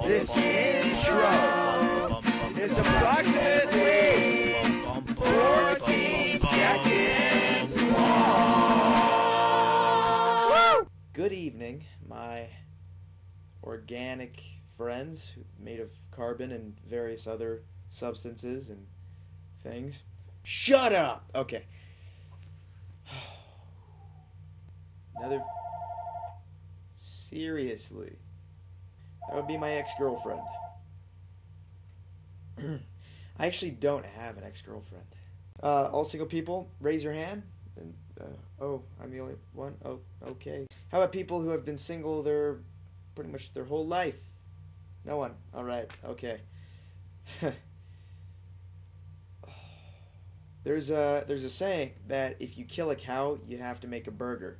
This intro is approximately 14 seconds long. Good evening, my organic friends made of carbon and various other substances and things. Shut up! Okay. Seriously. That would be my ex-girlfriend. I actually don't have an ex-girlfriend. All single people, raise your hand. And, oh, I'm the only one? Oh, okay. How about people who have been single pretty much their whole life? No one. Alright, okay. There's a saying that if you kill a cow, you have to make a burger.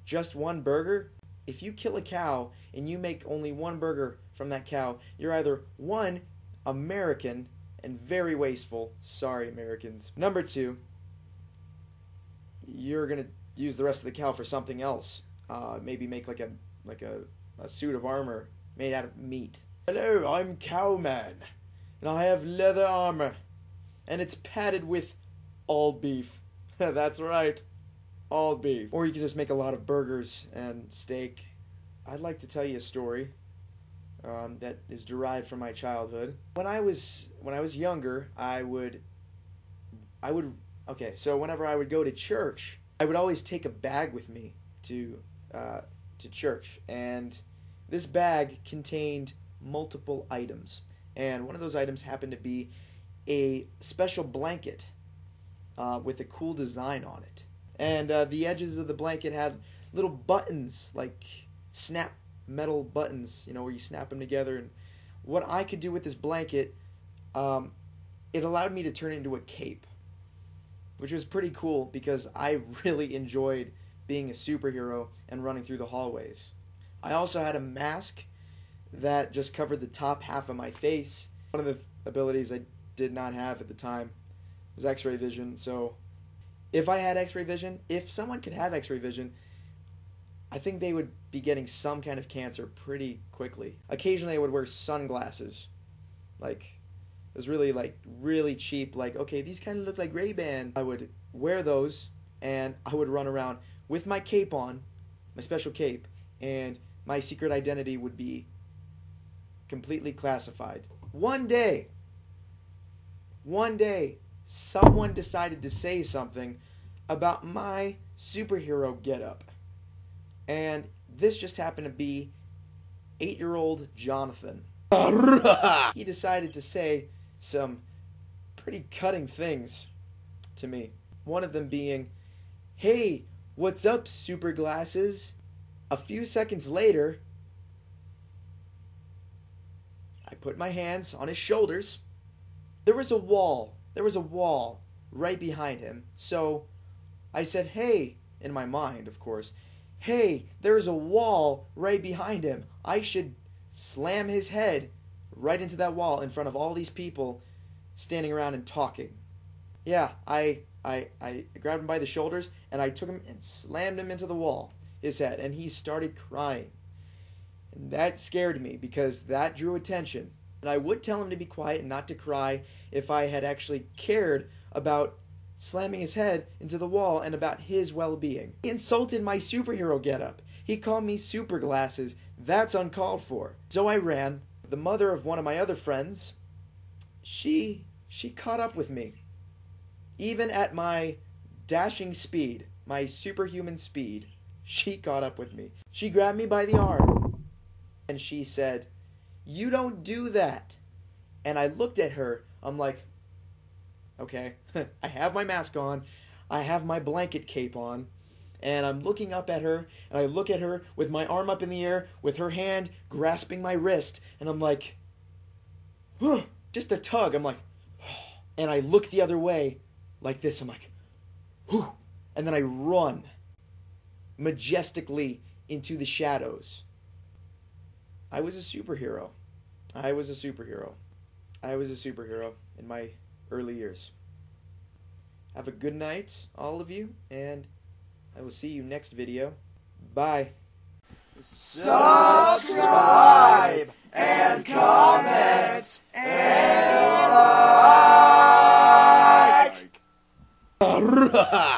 Just one burger? If you kill a cow and you make only one burger from that cow, you're either one, American, and very wasteful. Sorry, Americans. Number two, you're gonna use the rest of the cow for something else. Maybe make like a suit of armor made out of meat. Hello, I'm Cowman, and I have leather armor, and it's padded with all beef. That's right. All beef. Or you can just make a lot of burgers and steak. I'd like to tell you a story that is derived from my childhood. When I was younger, okay, so whenever I would go to church, I would always take a bag with me to church, and this bag contained multiple items, and one of those items happened to be a special blanket with a cool design on it. And the edges of the blanket had little buttons, like snap metal buttons, where you snap them together. And what I could do with this blanket, it allowed me to turn it into a cape, which was pretty cool because I really enjoyed being a superhero and running through the hallways. I also had a mask that just covered the top half of my face. One of the abilities I did not have at the time was X-ray vision, so if I had X-ray vision, if someone could have X-ray vision, I think they would be getting some kind of cancer pretty quickly. Occasionally I would wear sunglasses. Those really cheap, okay, these kind of look like Ray-Ban. I would wear those, and I would run around with my cape on, my special cape, and my secret identity would be completely classified. One day, someone decided to say something about my superhero getup. And this just happened to be 8-year-old Jonathan. He decided to say some pretty cutting things to me. One of them being, "Hey, what's up, super glasses?" A few seconds later, I put my hands on his shoulders. There was a wall right behind him. So I said, "Hey," in my mind, of course, "Hey, there's a wall right behind him. I should slam his head right into that wall in front of all these people standing around and talking." Yeah, I grabbed him by the shoulders and I took him and slammed him into the wall, his head, and he started crying. And that scared me because that drew attention. And I would tell him to be quiet and not to cry if I had actually cared about slamming his head into the wall and about his well-being. He insulted my superhero getup. He called me super glasses. That's uncalled for. So I ran. The mother of one of my other friends, she caught up with me. Even at my dashing speed, my superhuman speed, she caught up with me. She grabbed me by the arm and she said, "You don't do that." And I looked at her. I'm like, okay, I have my mask on, I have my blanket cape on, and I'm looking up at her, and I look at her with my arm up in the air, with her hand grasping my wrist, and I'm like, just a tug. I'm like, and I look the other way like this. I'm like, and then I run majestically into the shadows. I was a superhero. I was a superhero in my early years. Have a good night, all of you, and I will see you next video. Bye. Bye. Subscribe and comment and like.